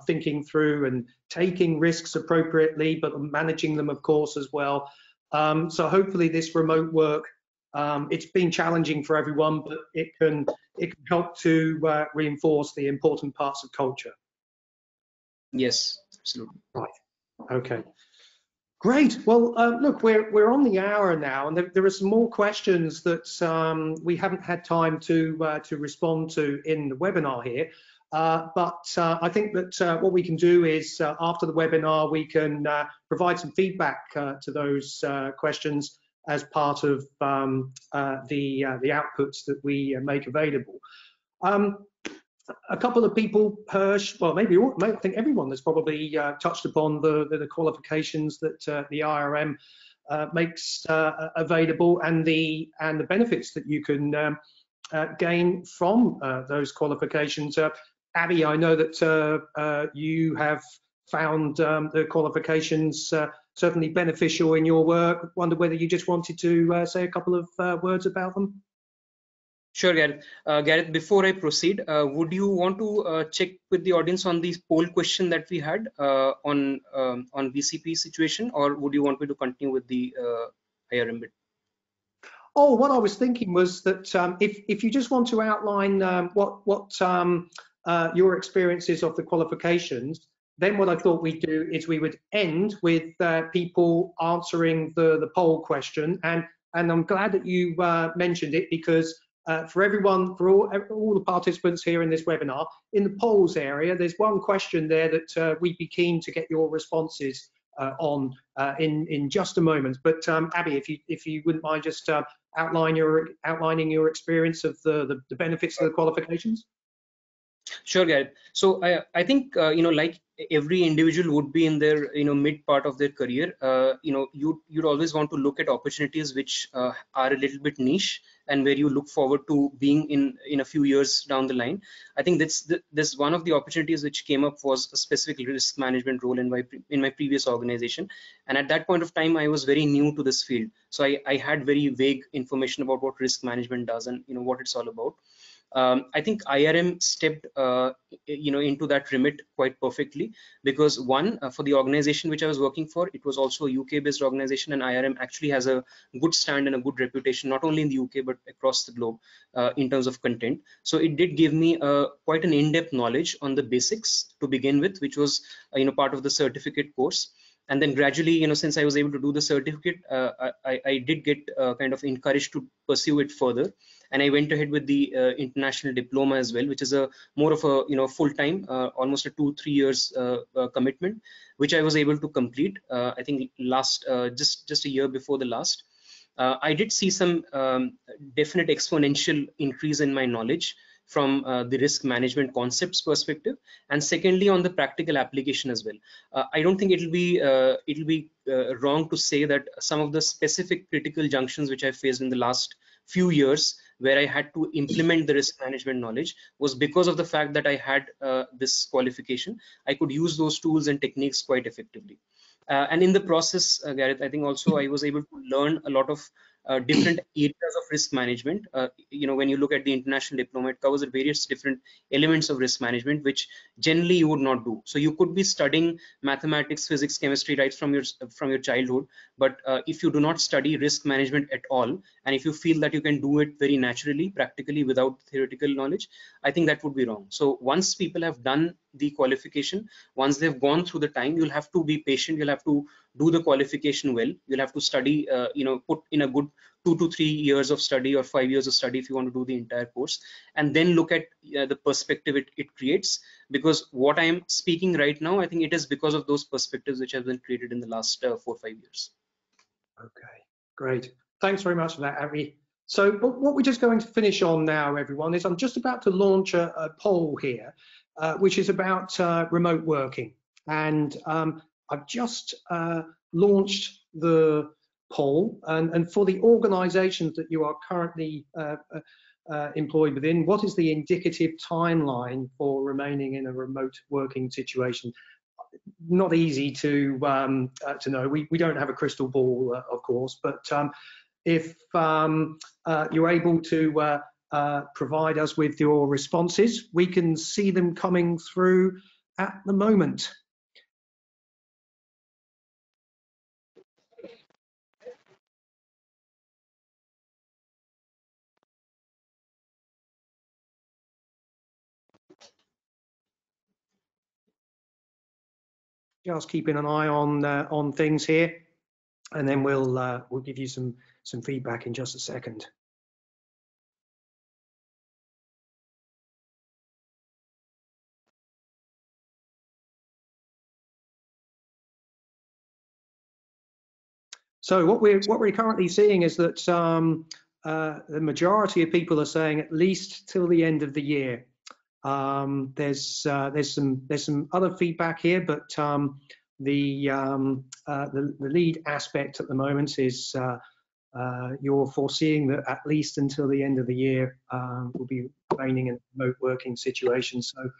thinking through and taking risks appropriately, but managing them, of course, as well. So hopefully, this remote work, it's been challenging for everyone, but it can help to reinforce the important parts of culture. Yes, absolutely. Right. Okay. Great. Well, look, we're on the hour now, and there are some more questions that we haven't had time to respond to in the webinar here. But I think that what we can do is after the webinar, we can provide some feedback to those questions as part of the outputs that we make available. A couple of people, Hirsch, well, maybe I think everyone has probably touched upon the qualifications that the IRM makes available, and the benefits that you can gain from those qualifications. Abby, I know that you have found the qualifications certainly beneficial in your work. Wonder whether you just wanted to say a couple of words about them. Sure, Gareth. Gareth, before I proceed, would you want to check with the audience on the poll question that we had on BCP situation, or would you want me to continue with the IRM bit? Oh, what I was thinking was that if you just want to outline what your experiences of the qualifications, then what I thought we'd do is we would end with people answering the poll question, and I'm glad that you mentioned it, because for everyone, for all the participants here in this webinar, in the polls area, there's one question there that we'd be keen to get your responses on in just a moment. But Abby, if you wouldn't mind just outlining your experience of the benefits of the qualifications. Sure, Gareth. So I think like every individual would be in their mid part of their career, you'd always want to look at opportunities which are a little bit niche and where you look forward to being in a few years down the line. I think this one of the opportunities which came up was a specific risk management role in my previous organization, and at that point of time I was very new to this field, so I had very vague information about what risk management does and what it's all about. I think IRM stepped into that remit quite perfectly, because one, for the organization which I was working for, it was also a UK based organization, and IRM actually has a good stand and a good reputation not only in the UK but across the globe in terms of content. So it did give me quite an in-depth knowledge on the basics to begin with, which was part of the certificate course. And then gradually, since I was able to do the certificate, I did get kind of encouraged to pursue it further, and I went ahead with the international diploma as well, which is a more of a full-time, almost a 2-3 years commitment, which I was able to complete. I think last just a year before the last. I did see some definite exponential increase in my knowledge from the risk management concepts perspective, and secondly on the practical application as well. I don't think it'll be wrong to say that some of the specific critical junctions which I faced in the last few years, where I had to implement the risk management knowledge, was because of the fact that I had this qualification. I could use those tools and techniques quite effectively. And in the process, Gareth, I think also I was able to learn a lot of different areas of risk management. When you look at the international diploma, it covers various different elements of risk management, which generally you would not do. So you could be studying mathematics, physics, chemistry right from your childhood, but if you do not study risk management at all, and if you feel that you can do it very naturally, practically, without theoretical knowledge, I think that would be wrong. So once people have done the qualification, once they've gone through the time, you'll have to be patient, you'll have to do the qualification well, you'll have to study, put in a good 2 to 3 years of study or 5 years of study if you want to do the entire course, and then look at the perspective it creates. Because what I am speaking right now, I think it is because of those perspectives which have been created in the last 4 or 5 years. Okay, great. Thanks very much for that, Abby. So what we're just going to finish on now, everyone, is I'm just about to launch a poll here, which is about remote working. And I've just launched the poll, and for the organizations that you are currently employed within, what is the indicative timeline for remaining in a remote working situation? Not easy to know. We don't have a crystal ball, of course, but if you're able to provide us with your responses, we can see them coming through at the moment. Just keeping an eye on things here, and then we'll give you some feedback in just a second. So what we're currently seeing is that the majority of people are saying at least till the end of the year. There's some other feedback here, but the lead aspect at the moment is you're foreseeing that at least until the end of the year we'll be remaining in a remote working situation. So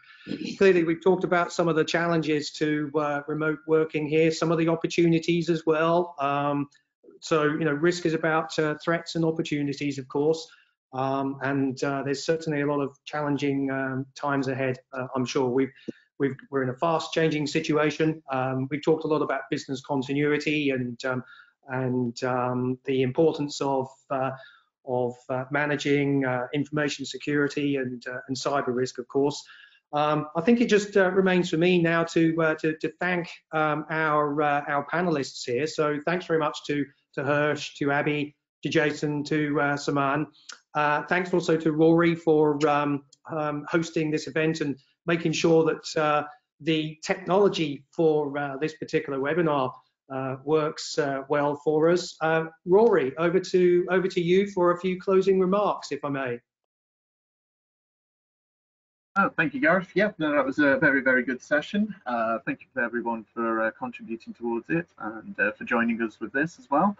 clearly we've talked about some of the challenges to remote working here, some of the opportunities as well. So risk is about threats and opportunities, of course. And there's certainly a lot of challenging times ahead. I'm sure we're in a fast-changing situation. We've talked a lot about business continuity and the importance of managing information security and cyber risk, of course. I think it just remains for me now to thank our panelists here. So thanks very much to Hirsch, to Abby, to Jason, to Saman. Thanks also to Rory for hosting this event and making sure that the technology for this particular webinar works well for us. Rory, over to you for a few closing remarks, if I may. Oh, thank you, Gareth. Yeah, no, that was a very, very good session. Thank you to everyone for contributing towards it and for joining us with this as well.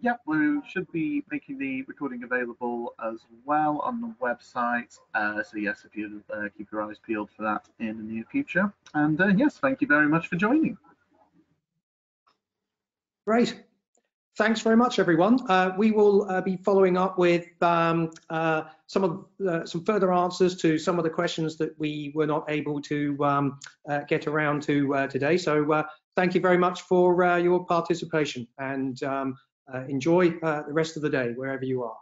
Yeah, we should be making the recording available as well on the website. So yes, if you keep your eyes peeled for that in the near future. And yes, thank you very much for joining. Great. Thanks very much, everyone. We will be following up with some further answers to some of the questions that we were not able to get around to today. So thank you very much for your participation, and enjoy the rest of the day wherever you are.